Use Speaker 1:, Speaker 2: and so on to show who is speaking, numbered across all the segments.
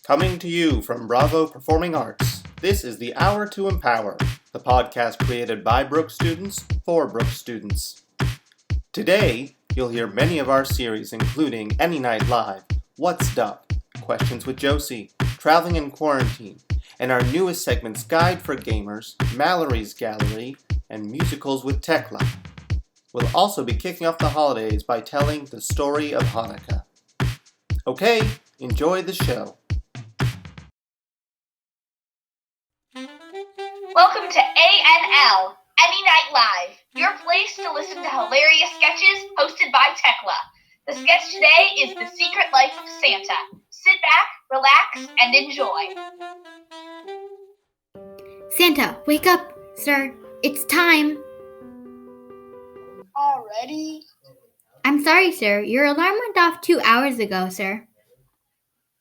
Speaker 1: Coming to you from Bravo Performing Arts, this is The Hour to Empower, the podcast created by Brooks students for Brooks students. Today, you'll hear many of our series including Any Night Live, What's Up, Questions with Josie, Traveling in Quarantine, and our newest segments Guide for Gamers, Mallory's Gallery, and Musicals with Tekla. We'll also be kicking off the holidays by telling the story of Hanukkah. Okay, enjoy the show.
Speaker 2: Welcome to ANL, Any Night Live, your place to listen to hilarious sketches hosted by Tekla. The sketch today is The Secret Life of Santa. Sit back, relax, and enjoy.
Speaker 3: Santa, wake up, sir. It's time.
Speaker 4: Already?
Speaker 3: I'm sorry, sir. Your alarm went off 2 hours ago, sir.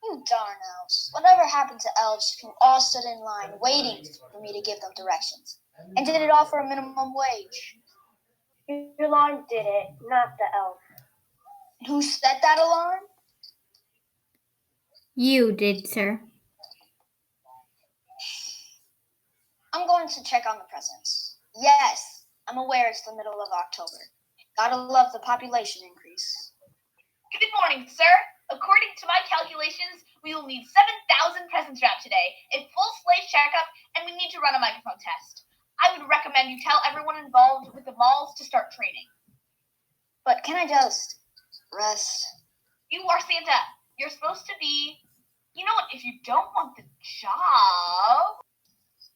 Speaker 4: You darn elves. Whatever happened to elves who all stood in line waiting for me to give them directions? And did it all for a minimum wage?
Speaker 5: Your alarm did it, not the elf.
Speaker 4: And who set that alarm?
Speaker 3: You did, sir.
Speaker 4: I'm going to check on the presents. Yes, I'm aware it's the middle of October. Gotta love the population increase.
Speaker 2: Good morning, sir. According to my calculations, we will need 7,000 presents wrapped today, a full sleigh checkup, and we need to run a microphone test. I would recommend you tell everyone involved with the malls to start training.
Speaker 4: But can I just rest?
Speaker 2: You are Santa. You're supposed to be... You know what? If you don't want the job...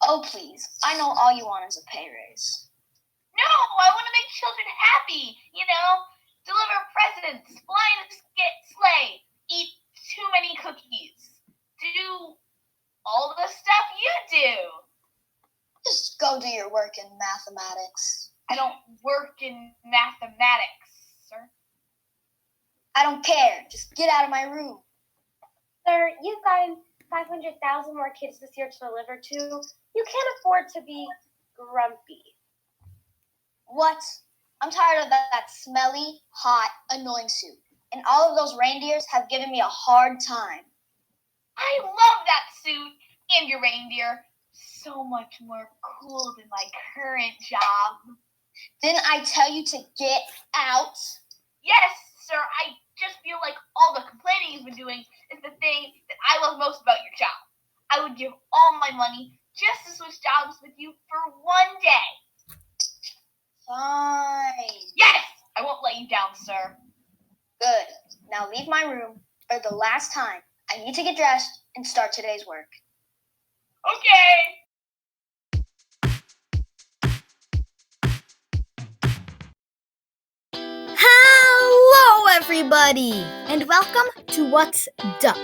Speaker 4: Oh, please. I know all you want is a pay raise.
Speaker 2: No, I want to make children happy, deliver presents, fly in a sleigh, eat too many cookies, do all the stuff you do.
Speaker 4: Just go do your work in mathematics.
Speaker 2: I don't work in mathematics, sir.
Speaker 4: I don't care. Just get out of my room.
Speaker 5: Sir, you've gotten 500,000 more kids this year to deliver to. You can't afford to be grumpy.
Speaker 4: What? I'm tired of that smelly, hot, annoying suit. And all of those reindeers have given me a hard time.
Speaker 2: I love that suit and your reindeer. So much more cool than my current job.
Speaker 4: Didn't I tell you to get out?
Speaker 2: Yes, sir. I just feel like all the complaining you've been doing is the thing that I love most about your job. I would give all my money just to switch jobs with you for one day.
Speaker 4: Fine.
Speaker 2: Yes! I won't let you down, sir.
Speaker 4: Good. Now leave my room for the last time. I need to get dressed and start today's work.
Speaker 2: Okay!
Speaker 3: Hello, everybody, and welcome to What's Up,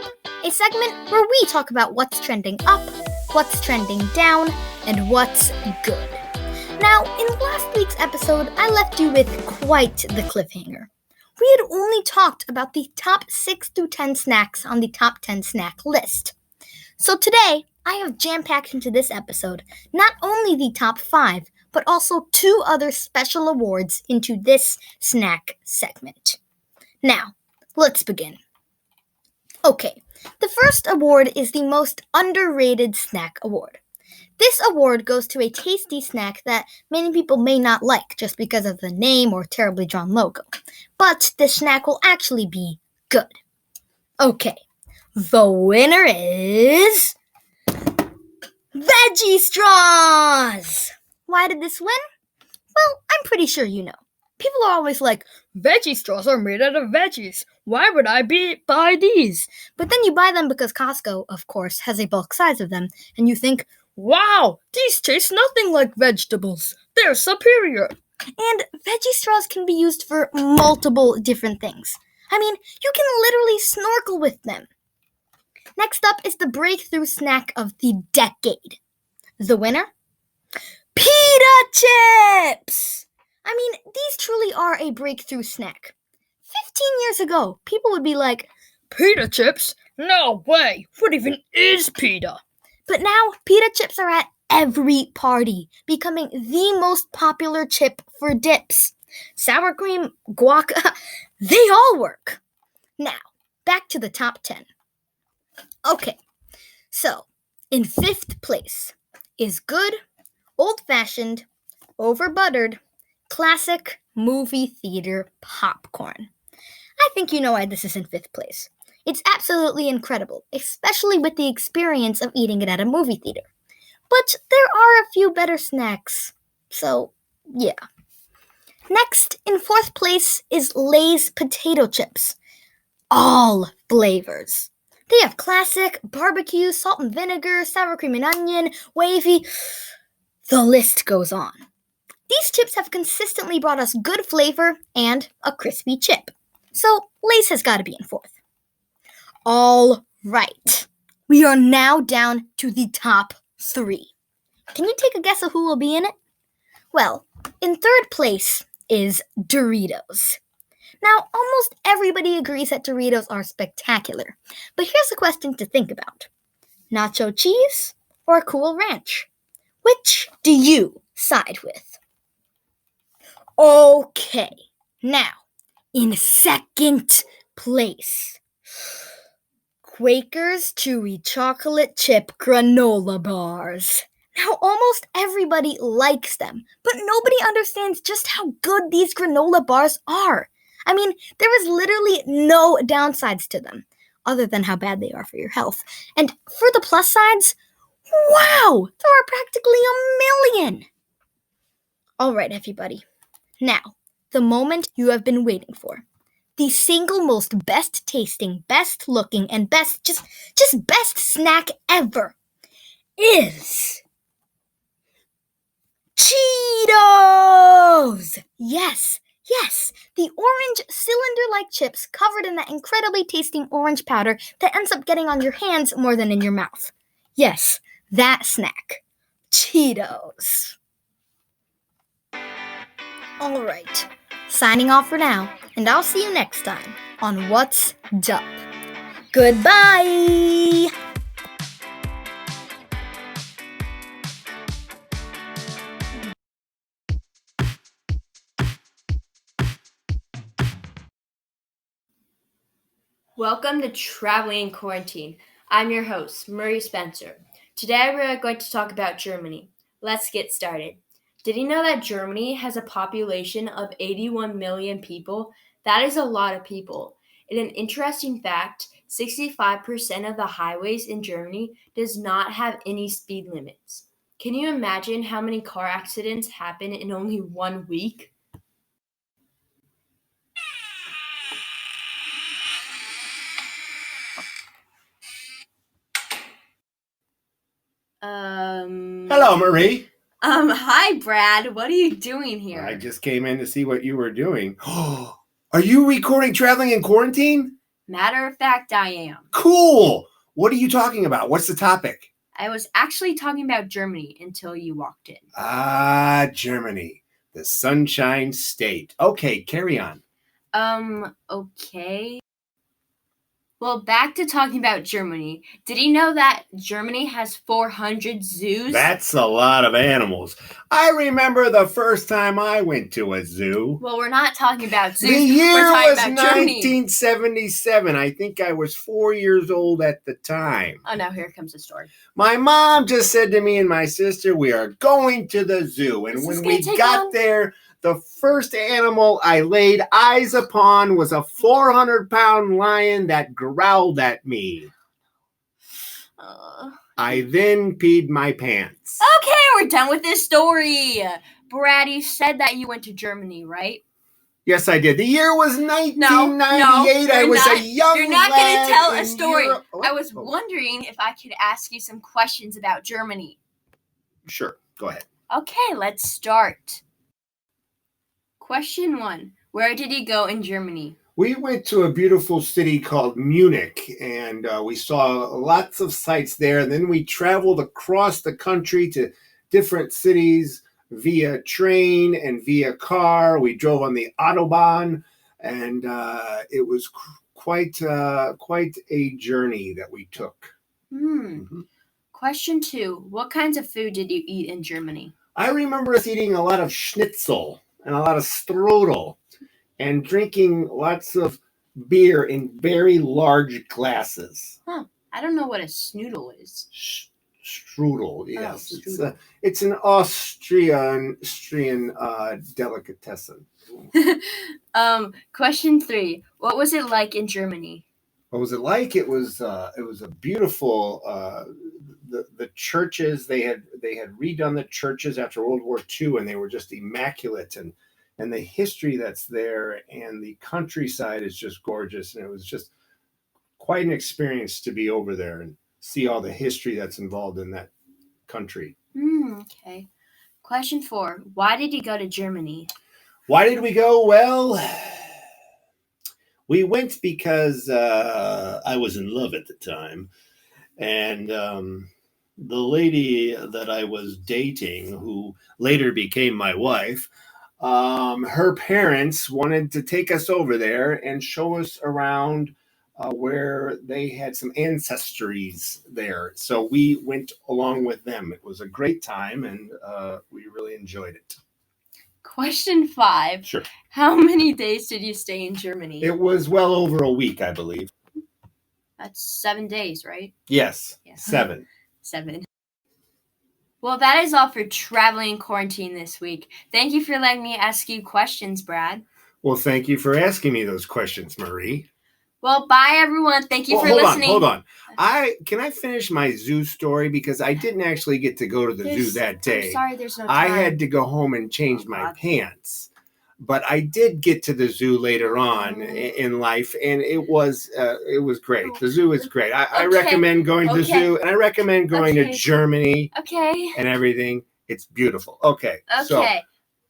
Speaker 3: a segment where we talk about what's trending up, what's trending down, and what's good. Now, in last week's episode, I left you with quite the cliffhanger. We had only talked about the top 6 through 10 snacks on the top 10 snack list. So today, I have jam-packed into this episode not only the top 5, but also 2 other special awards into this snack segment. Now, let's begin. Okay, the first award is the Most Underrated Snack Award. This award goes to a tasty snack that many people may not like just because of the name or terribly drawn logo. But this snack will actually be good. Okay, the winner is... Veggie Straws! Why did this win? Well, I'm pretty sure you know. People are always like, veggie straws are made out of veggies. Why would I buy these? But then you buy them because Costco, of course, has a bulk size of them. And you think, wow, these taste nothing like vegetables. They're superior. And veggie straws can be used for multiple different things. I mean, you can literally snorkel with them. Next up is the breakthrough snack of the decade. The winner? Pita chips! I mean, these truly are a breakthrough snack. 15 years ago, people would be like, pita chips? No way! What even is pita? But now, pita chips are at every party, becoming the most popular chip for dips. Sour cream, guac, they all work. Now, back to the top 10. Okay, So, in 5th place is good, old-fashioned, over-buttered, classic movie theater popcorn. I think you know why this is in 5th place. It's absolutely incredible, especially with the experience of eating it at a movie theater. But there are a few better snacks. So, yeah. Next, in 4th place is Lay's potato chips. All flavors. They have classic, barbecue, salt and vinegar, sour cream and onion, wavy. The list goes on. These chips have consistently brought us good flavor and a crispy chip. So, Lay's has got to be in 4th. All right. We are now down to the top 3. Can you take a guess of who will be in it? Well, in 3rd place is Doritos. Now, almost everybody agrees that Doritos are spectacular, but here's a question to think about. Nacho cheese or Cool Ranch? Which do you side with? Okay, now, in 2nd place, Quaker's Chewy Chocolate Chip Granola Bars. Now, almost everybody likes them, but nobody understands just how good these granola bars are. I mean, there is literally no downsides to them, other than how bad they are for your health. And for the plus sides, wow, there are practically a million. All right, everybody. Now, the moment you have been waiting for. The single most best tasting, best looking, and best, just best snack ever is Cheetos! Yes, the orange cylinder-like chips covered in that incredibly tasting orange powder that ends up getting on your hands more than in your mouth. Yes, that snack. Cheetos. All right, signing off for now, and I'll see you next time on What's Dup. Goodbye!
Speaker 6: Welcome to Traveling in Quarantine. I'm your host, Murray Spencer. Today we're going to talk about Germany. Let's get started. Did you know that Germany has a population of 81 million people? That is a lot of people. And an interesting fact, 65% of the highways in Germany does not have any speed limits. Can you imagine how many car accidents happen in only 1 week?
Speaker 7: Hello, Marie.
Speaker 6: Hi, Brad. What are you doing here?
Speaker 7: I just came in to see what you were doing. Are you recording Traveling in Quarantine?
Speaker 6: Matter of fact, I am.
Speaker 7: Cool. What are you talking about? What's the topic?
Speaker 6: I was actually talking about Germany until you walked in.
Speaker 7: Germany. The Sunshine State. Okay, carry on.
Speaker 6: Okay. Well, back to talking about Germany. Did you know that Germany has 400 zoos?
Speaker 7: That's a lot of animals. I remember the first time I went to a zoo.
Speaker 6: Well, we're not talking about zoos.
Speaker 7: The year
Speaker 6: we're talking
Speaker 7: was
Speaker 6: about Germany.
Speaker 7: 1977. I think I was 4 years old at the time.
Speaker 6: Oh, no, here comes the story.
Speaker 7: My mom just said to me and my sister, we are going to the zoo. And when we got there, the first animal I laid eyes upon was a 400-pound lion that growled at me. I then peed my pants.
Speaker 6: Okay, we're done with this story. Brad, you said that you went to Germany, right?
Speaker 7: Yes, I did. The year was 1998.
Speaker 6: No,
Speaker 7: I was a young
Speaker 6: You're not going to tell a story.
Speaker 7: I
Speaker 6: was wondering if I could ask you some questions about Germany.
Speaker 7: Sure, go ahead.
Speaker 6: Okay, let's start. Question 1. Where did you go in Germany?
Speaker 7: We went to a beautiful city called Munich, and we saw lots of sights there. And then we traveled across the country to different cities via train and via car. We drove on the Autobahn, and it was quite a journey that we took.
Speaker 6: Mm-hmm. Question 2. What kinds of food did you eat in Germany?
Speaker 7: I remember us eating a lot of schnitzel and a lot of strudel and drinking lots of beer in very large glasses.
Speaker 6: Huh. I don't know what a snoodle is.
Speaker 7: Strudel, yes.
Speaker 6: strudel.
Speaker 7: It's an Austrian delicatessen.
Speaker 6: Question 3. What was it like in Germany?
Speaker 7: What was it like? It was a beautiful. The churches they had redone the churches after World War II, and they were just immaculate. And the history that's there, and the countryside is just gorgeous. And it was just quite an experience to be over there and see all the history that's involved in that country.
Speaker 6: Okay. Question 4. Why did you go to Germany?
Speaker 7: Why did we go? Well, we went because I was in love at the time. And the lady that I was dating, who later became my wife, her parents wanted to take us over there and show us around where they had some ancestries there. So we went along with them. It was a great time, and we really enjoyed it.
Speaker 6: Question 5.
Speaker 7: Sure.
Speaker 6: How many days did you stay in Germany?
Speaker 7: It was well over a week, I believe.
Speaker 6: That's 7 days, right?
Speaker 7: Yes,
Speaker 6: Yeah.
Speaker 7: 7.
Speaker 6: 7. Well, that is all for traveling in quarantine this week. Thank you for letting me ask you questions, Brad.
Speaker 7: Well, thank you for asking me those questions, Marie.
Speaker 6: Well, bye, everyone. Thank you for listening.
Speaker 7: Hold on. Can I finish my zoo story? Because I didn't actually get to go to the zoo that day.
Speaker 6: I'm sorry, there's no time.
Speaker 7: I had to go home and change my pants. But I did get to the zoo later on in life, and it was great. The zoo is great. I recommend going to the zoo, and I recommend going to Germany.
Speaker 6: Okay.
Speaker 7: And everything. It's beautiful. Okay. So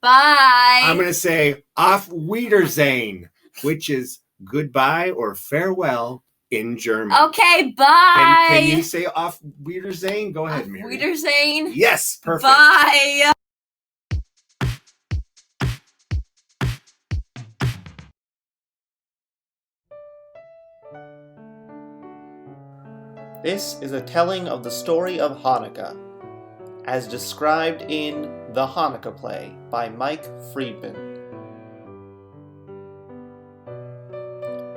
Speaker 6: bye.
Speaker 7: I'm going to say Auf Wiedersehen, which is goodbye or farewell in German.
Speaker 6: Okay, bye.
Speaker 7: Can you say Auf Wiedersehen? Go ahead, Mary.
Speaker 6: Wiedersehen.
Speaker 7: Yes, perfect.
Speaker 6: Bye.
Speaker 1: This is a telling of the story of Hanukkah, as described in The Hanukkah Play by Mike Friedman.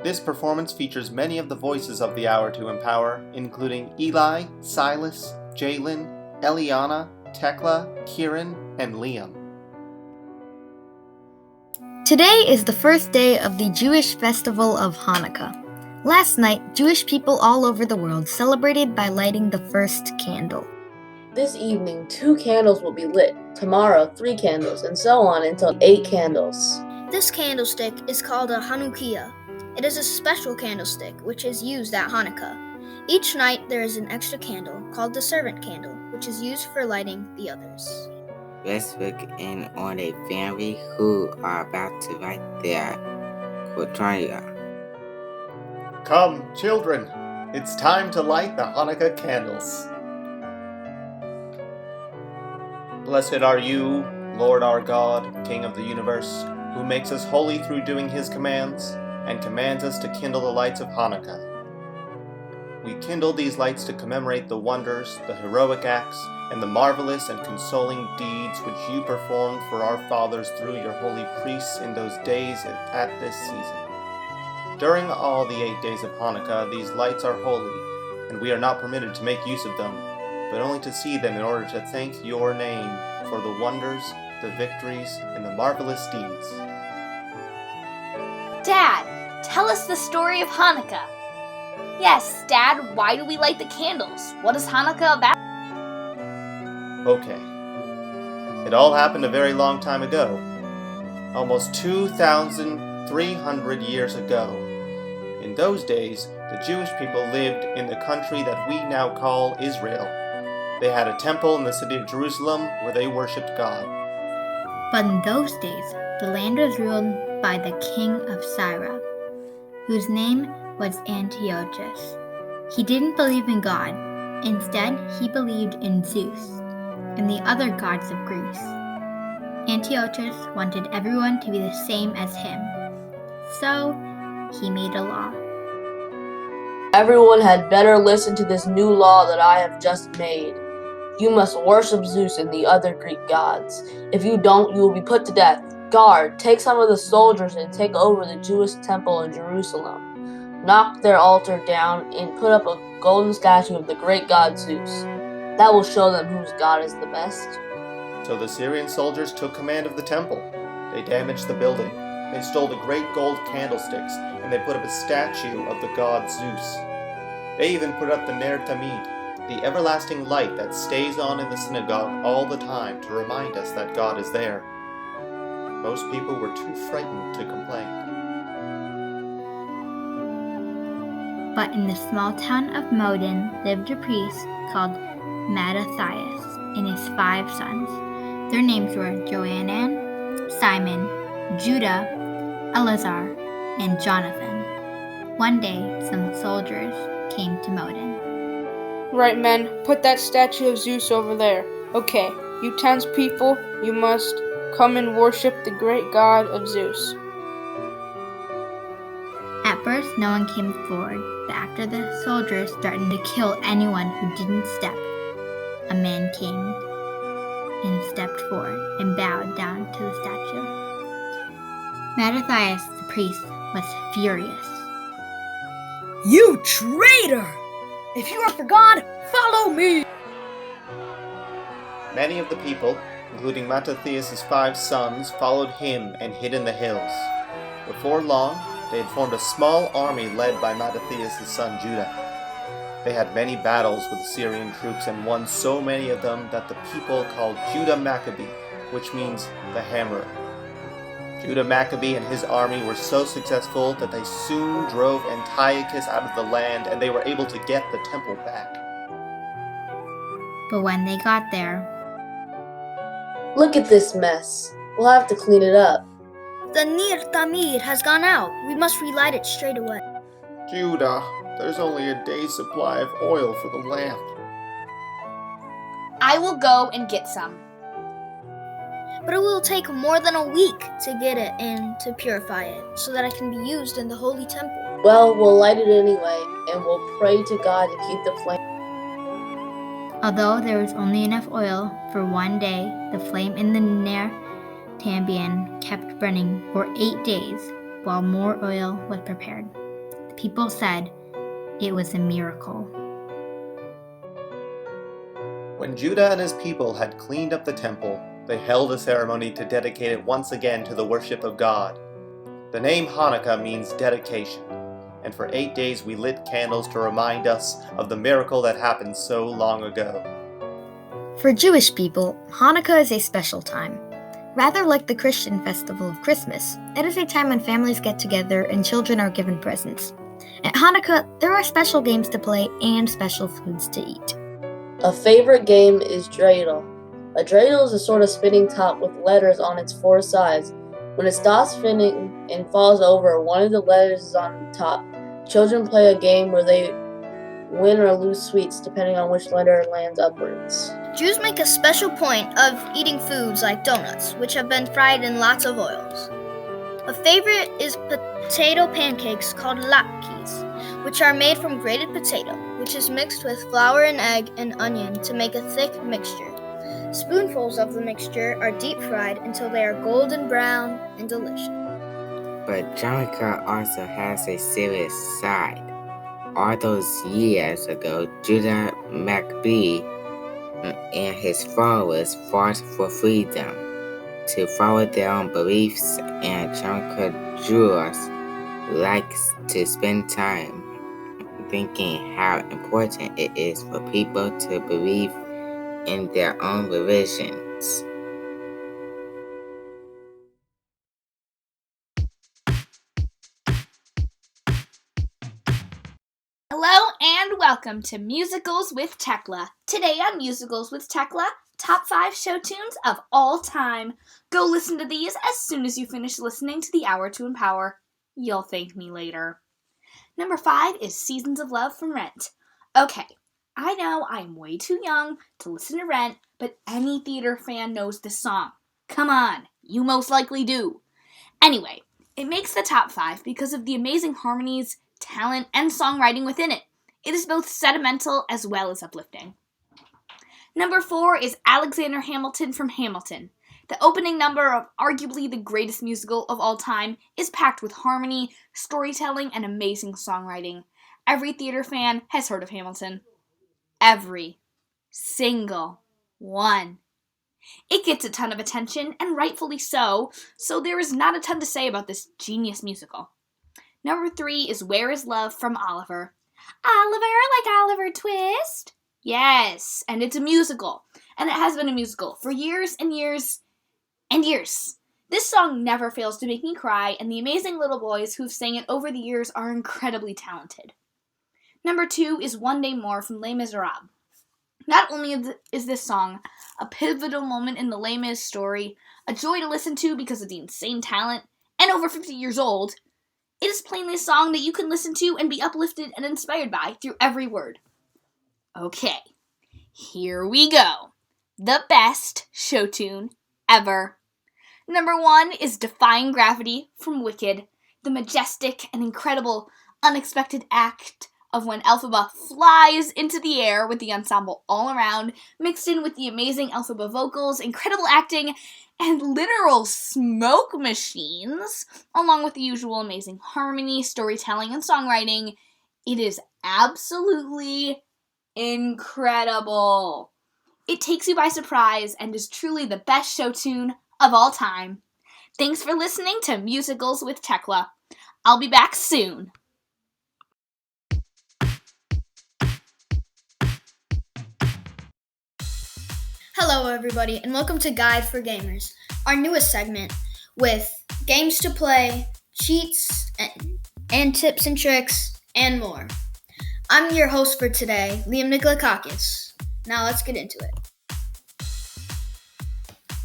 Speaker 1: This performance features many of the voices of the Hour to Empower, including Eli, Silas, Jalen, Eliana, Tekla, Kirin, and Liam.
Speaker 3: Today is the first day of the Jewish festival of Hanukkah. Last night, Jewish people all over the world celebrated by lighting the first candle.
Speaker 8: This evening, 2 candles will be lit. Tomorrow, 3 candles, and so on until 8 candles.
Speaker 9: This candlestick is called a Hanukkah. It is a special candlestick which is used at Hanukkah. Each night there is an extra candle called the servant candle, which is used for lighting the others.
Speaker 10: Let's look in on a family who are about to light their quatraria.
Speaker 1: Come, children, it's time to light the Hanukkah candles. Blessed are you, Lord our God, King of the universe, who makes us holy through doing his commands, and commands us to kindle the lights of Hanukkah. We kindle these lights to commemorate the wonders, the heroic acts, and the marvelous and consoling deeds which you performed for our fathers through your holy priests in those days at this season. During all the 8 days of Hanukkah, these lights are holy, and we are not permitted to make use of them, but only to see them in order to thank your name for the wonders, the victories, and the marvelous deeds.
Speaker 2: Dad, tell us the story of Hanukkah. Yes, Dad, why do we light the candles? What is Hanukkah about?
Speaker 1: Okay. It all happened a very long time ago. Almost 2,300 years ago. In those days, the Jewish people lived in the country that we now call Israel. They had a temple in the city of Jerusalem where they worshipped God.
Speaker 3: But in those days, the land was ruled by the king of Syria, whose name was Antiochus. He didn't believe in God. Instead, he believed in Zeus and the other gods of Greece. Antiochus wanted everyone to be the same as him. So, he made a law.
Speaker 8: Everyone had better listen to this new law that I have just made. You must worship Zeus and the other Greek gods. If you don't, you will be put to death. Guard, take some of the soldiers and take over the Jewish temple in Jerusalem. Knock their altar down and put up a golden statue of the great god Zeus. That will show them whose god is the best.
Speaker 1: So the Syrian soldiers took command of the temple. They damaged the building. They stole the great gold candlesticks, and they put up a statue of the god Zeus. They even put up the Ner Tamid, the everlasting light that stays on in the synagogue all the time to remind us that God is there. Most people were too frightened to complain.
Speaker 3: But in the small town of Modin lived a priest called Mattathias and his 5 sons. Their names were Johanan, Simon, Judah, Eleazar, and Jonathan. One day, some soldiers came to Modin.
Speaker 11: Right, men, put that statue of Zeus over there. Okay, you townspeople, you must come and worship the great god of Zeus.
Speaker 3: At first, no one came forward, but after the soldiers threatened to kill anyone who didn't step, a man came and stepped forward and bowed down to the statue. Mattathias, the priest, was furious.
Speaker 12: You traitor! If you are for God, follow me!
Speaker 1: Many of the people, including Mattathias' 5 sons, followed him and hid in the hills. Before long, they had formed a small army led by Mattathias' son Judah. They had many battles with the Syrian troops and won so many of them that the people called Judah Maccabee, which means the hammerer. Judah Maccabee and his army were so successful that they soon drove Antiochus out of the land and they were able to get the temple back.
Speaker 3: But when they got there,
Speaker 8: Look at this mess. We'll have to clean it up.
Speaker 9: The Ner Tamid has gone out. We must relight it straight away.
Speaker 1: Judah, there's only a day's supply of oil for the lamp.
Speaker 12: I will go and get some.
Speaker 9: But it will take more than a week to get it and to purify it, so that it can be used in the holy temple.
Speaker 8: Well, we'll light it anyway, and we'll pray to God to keep the flame.
Speaker 3: although there was only enough oil for one day, the flame in the Ner Tamid kept burning for 8 days, while more oil was prepared. The people said it was a miracle.
Speaker 1: When Judah and his people had cleaned up the temple, they held a ceremony to dedicate it once again to the worship of God. The name Hanukkah means dedication, and for 8 days we lit candles to remind us of the miracle that happened so long ago.
Speaker 3: For Jewish people, Hanukkah is a special time. Rather like the Christian festival of Christmas, it is a time when families get together and children are given presents. At Hanukkah, there are special games to play and special foods to eat.
Speaker 8: A favorite game is dreidel. A dreidel is a sort of spinning top with letters on its 4 sides. When it stops spinning and falls over, one of the letters is on the top. Children play a game where they win or lose sweets depending on which letter lands upwards.
Speaker 9: Jews make a special point of eating foods like donuts, which have been fried in lots of oils. A favorite is potato pancakes called latkes, which are made from grated potato, which is mixed with flour and egg and onion to make a thick mixture. Spoonfuls of the mixture are deep fried until they are golden brown and delicious.
Speaker 10: But Hanukkah also has a serious side. All those years ago, Judah Maccabee and his followers fought for freedom to follow their own beliefs, and Hanukkah Jews like to spend time thinking how important it is for people to believe in their own religions.
Speaker 12: Hello and welcome to Musicals with Tekla. Today on Musicals with Tekla, top 5 show tunes of all time. Go listen to these as soon as you finish listening to The Hour to Empower. You'll thank me later. Number 5 is Seasons of Love from Rent. Okay, I know I'm way too young to listen to Rent, but any theater fan knows this song. Come on, you most likely do. Anyway, it makes the top 5 because of the amazing harmonies, talent, and songwriting within it. It is both sentimental as well as uplifting. Number 4 is Alexander Hamilton from Hamilton. The opening number of arguably the greatest musical of all time is packed with harmony, storytelling, and amazing songwriting. Every theater fan has heard of Hamilton. Every single one. It gets a ton of attention, and rightfully so there is not a ton to say about this genius musical. Number 3 is Where Is Love from Oliver. Oliver, like Oliver Twist? Yes, and it's a musical, and it has been a musical for years and years and years. This song never fails to make me cry, and the amazing little boys who've sang it over the years are incredibly talented. Number 2 is One Day More from Les Miserables. Not only is this song a pivotal moment in the Les Mis story, a joy to listen to because of the insane talent, and over 50 years old, it is plainly a song that you can listen to and be uplifted and inspired by through every word. Okay, here we go. The best show tune ever. Number 1 is Defying Gravity from Wicked, the majestic and incredible unexpected act of when Elphaba flies into the air with the ensemble all around, mixed in with the amazing Elphaba vocals, incredible acting, and literal smoke machines, along with the usual amazing harmony, storytelling, and songwriting. It is absolutely incredible. It takes you by surprise and is truly the best show tune of all time. Thanks for listening to Musicals with Tekla. I'll be back soon.
Speaker 9: Hello, everybody, and welcome to Guide for Gamers, our newest segment with games to play, cheats, and tips and tricks, and more. I'm your host for today, NIkolakakis. Now let's get into it.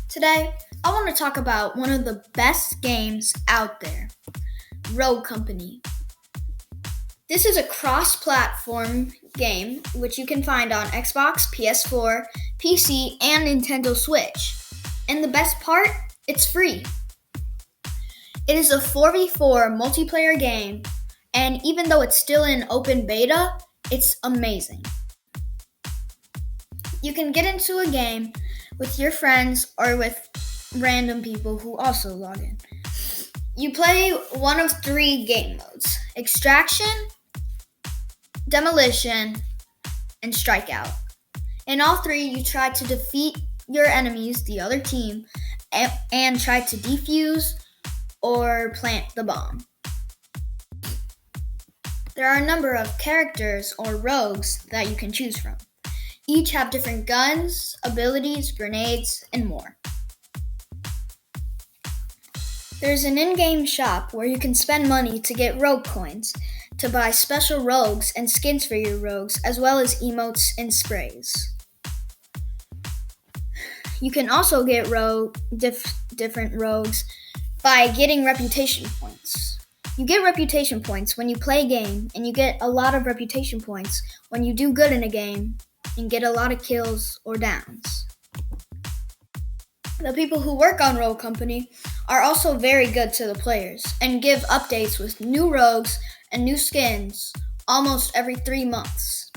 Speaker 9: Today, I want to talk about one of the best games out there, Rogue Company. This is a cross-platform game which you can find on Xbox, PS4, PC, and Nintendo Switch. And the best part, it's free. It is a 4v4 multiplayer game, and even though it's still in open beta, it's amazing. You can get into a game with your friends or with random people who also log in. You play one of 3 game modes: Extraction, Demolition, and Strikeout. In all 3, you try to defeat your enemies, the other team, and try to defuse or plant the bomb. There are a number of characters or rogues that you can choose from. Each have different guns, abilities, grenades, and more. There's an in-game shop where you can spend money to get rogue coins, to buy special rogues and skins for your rogues, as well as emotes and sprays. You can also get different rogues by getting reputation points. You get reputation points when you play a game, and you get a lot of reputation points when you do good in a game and get a lot of kills or downs. The people who work on Rogue Company are also very good to the players and give updates with new rogues and new skins almost every 3 months.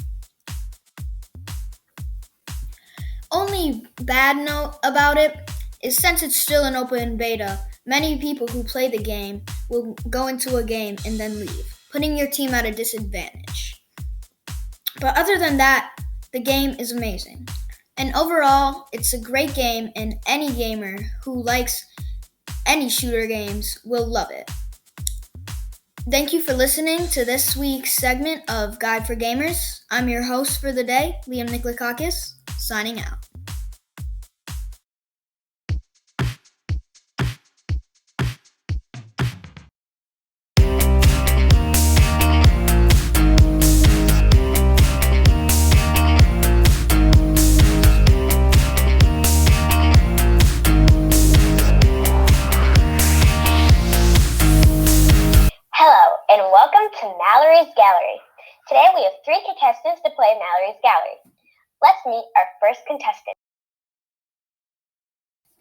Speaker 9: Only bad note about it is since it's still in open beta, many people who play the game will go into a game and then leave, putting your team at a disadvantage. But other than that, the game is amazing. And overall, it's a great game, and any gamer who likes any shooter games will love it. Thank you for listening to this week's segment of Guide for Gamers. I'm your host for the day, NIkolakakis, signing out.
Speaker 13: Hello, and welcome to Mallory's Gallery. Today we have 3 contestants to play Mallory's Gallery. Let's meet our first contestant.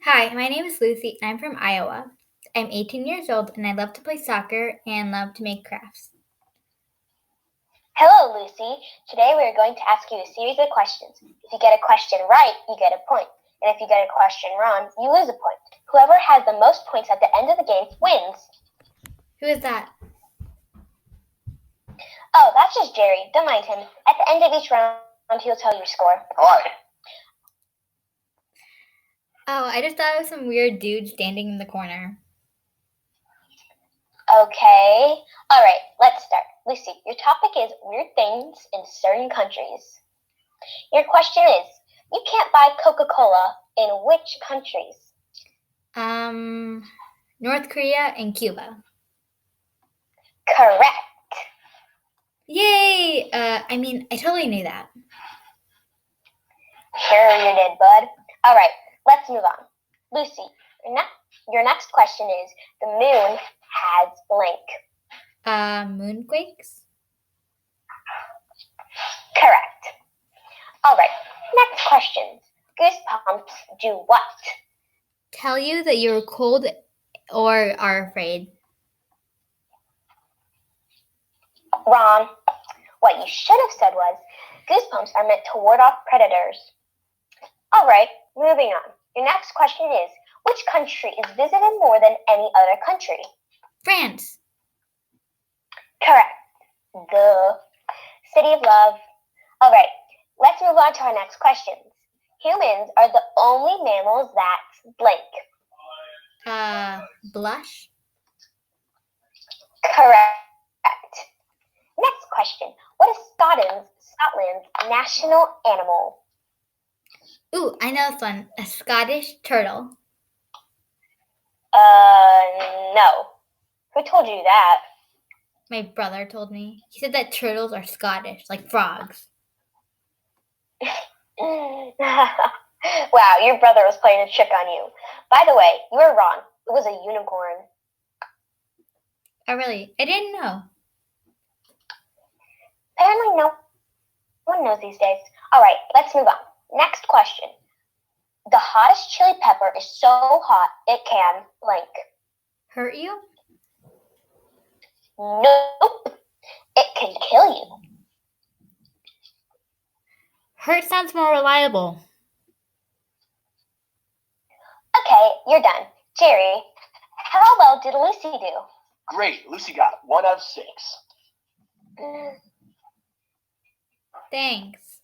Speaker 14: Hi, my name is Lucy, and I'm from Iowa. I'm 18 years old, and I love to play soccer and love to make crafts.
Speaker 13: Hello, Lucy. Today we are going to ask you a series of questions. If you get a question right, you get a point. And if you get a question wrong, you lose a point. Whoever has the most points at the end of the game wins.
Speaker 14: Who is that?
Speaker 13: Oh, that's just Jerry. Don't mind him. At the end of each round, he'll tell you your score.
Speaker 15: Hi.
Speaker 14: Oh, I just thought it was some weird dude standing in the corner.
Speaker 13: Okay. All right, let's start. Lucy, your topic is weird things in certain countries. Your question is, you can't buy Coca-Cola in which countries?
Speaker 14: North Korea and Cuba.
Speaker 13: Correct.
Speaker 14: Yay! I totally knew that.
Speaker 13: Sure you did, bud. All right, let's move on. Lucy, your next question is, the moon has blank.
Speaker 14: Moonquakes?
Speaker 13: Correct. All right, next questions. Goosebumps do what?
Speaker 14: Tell you that you're cold or are afraid.
Speaker 13: Wrong. What you should have said was, goosebumps are meant to ward off predators. All right, moving on. Your next question is, which country is visited more than any other country?
Speaker 14: France.
Speaker 13: Correct. The City of Love. All right, let's move on to our next questions. Humans are the only mammals that blank.
Speaker 14: Blush?
Speaker 13: Correct. Next question. What is Scotland's national animal?
Speaker 14: Ooh, I know this one. A Scottish turtle.
Speaker 13: No. Who told you that?
Speaker 14: My brother told me. He said that turtles are Scottish, like frogs.
Speaker 13: Wow, your brother was playing a trick on you. By the way, you were wrong. It was a unicorn.
Speaker 14: Oh, really? I didn't know.
Speaker 13: Apparently, no one knows these days. All right, let's move on. Next question. The hottest chili pepper is so hot it can blank.
Speaker 14: Hurt you?
Speaker 13: Nope. It can kill you.
Speaker 14: Hurt sounds more reliable.
Speaker 13: Okay, you're done. Jerry, how well did Lucy do?
Speaker 15: Great. Lucy got 1 out of 6.
Speaker 14: Thanks.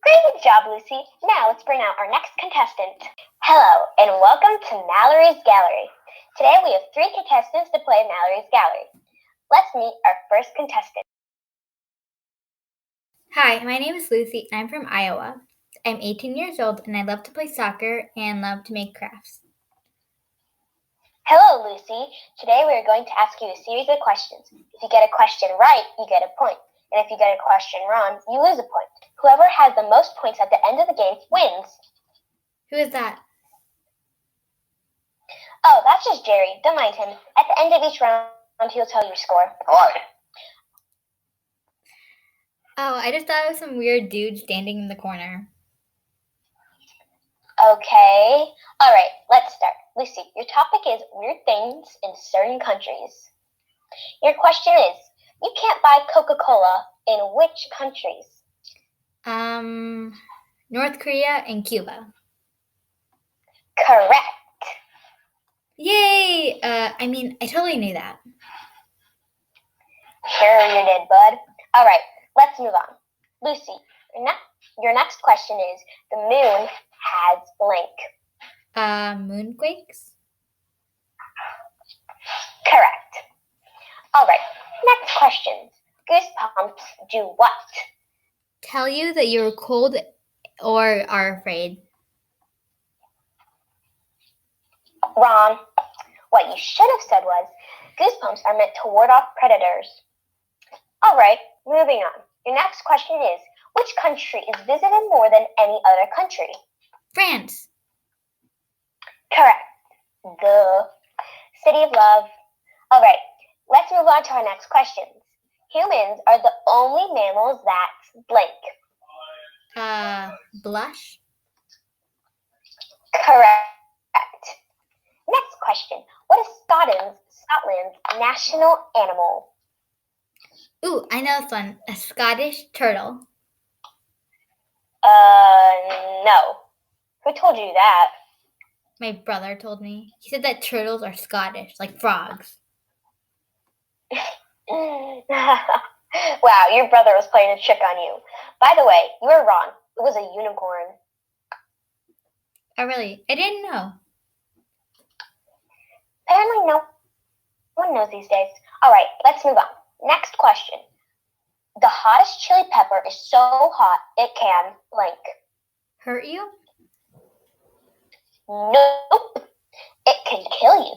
Speaker 13: Great job, Lucy. Now let's bring out our next contestant. Hello, and welcome to Mallory's Gallery. Today we have 3 contestants to play Mallory's Gallery. Let's meet our first contestant.
Speaker 14: Hi, my name is Lucy. I'm from Iowa. I'm 18 years old, and I love to play soccer and love to make crafts.
Speaker 13: Hello, Lucy. Today we are going to ask you a series of questions. If you get a question right, you get a point. And if you get a question wrong, you lose a point. Whoever has the most points at the end of the game wins.
Speaker 14: Who is that?
Speaker 13: Oh, that's just Jerry. Don't mind him. At the end of each round, he'll tell you your score.
Speaker 15: Hi.
Speaker 14: Oh, I just thought it was some weird dude standing in the corner.
Speaker 13: Okay. All right, let's start. Lucy, your topic is weird things in certain countries. Your question is, you can't buy Coca-Cola in which countries?
Speaker 14: North Korea and Cuba.
Speaker 13: Correct.
Speaker 14: Yay! I totally knew that.
Speaker 13: Sure you did, bud. All right, let's move on. Lucy, your next question is, the moon has blank.
Speaker 14: Moonquakes?
Speaker 13: Correct. All right, next questions. Goosebumps do what?
Speaker 14: Tell you that you're cold or are afraid.
Speaker 13: Wrong. What you should have said was, goosebumps are meant to ward off predators. All right, moving on. Your next question is, which country is visited more than any other country?
Speaker 14: France.
Speaker 13: Correct. The City of Love. All right, let's move on to our next questions. Humans are the only mammals that blank.
Speaker 14: Blush?
Speaker 13: Correct. Next question. What is Scotland's national animal?
Speaker 14: Ooh, I know this one. A Scottish turtle.
Speaker 13: No. Who told you that?
Speaker 14: My brother told me. He said that turtles are Scottish, like frogs.
Speaker 13: Wow, your brother was playing a trick on you. By the way, you were wrong. It was a unicorn.
Speaker 14: Oh, really? I didn't know.
Speaker 13: Apparently, no one knows these days. All right, let's move on. Next question. The hottest chili pepper is so hot it can blank.
Speaker 14: Hurt you?
Speaker 13: Nope. It can kill you.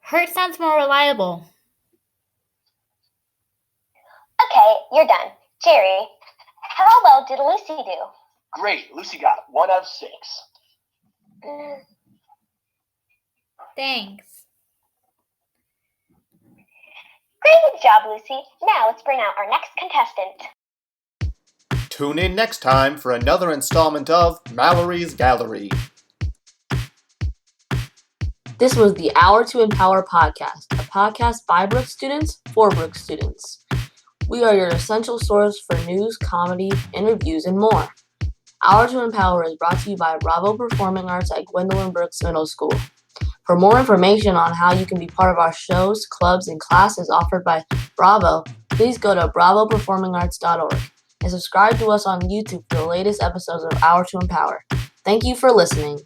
Speaker 14: Hurt sounds more reliable.
Speaker 13: Okay, you're done. Jerry, how well did Lucy do?
Speaker 15: Great. Lucy got 1 out of 6.
Speaker 14: Thanks.
Speaker 13: Great job, Lucy. Now let's bring out our next contestant.
Speaker 1: Tune in next time for another installment of Mallory's Gallery.
Speaker 8: This was the Hour to Empower podcast, a podcast by Brooks students for Brooks students. We are your essential source for news, comedy, interviews, and more. Hour to Empower is brought to you by Bravo Performing Arts at Gwendolyn Brooks Middle School. For more information on how you can be part of our shows, clubs, and classes offered by Bravo, please go to bravoperformingarts.org and subscribe to us on YouTube for the latest episodes of Hour to Empower. Thank you for listening.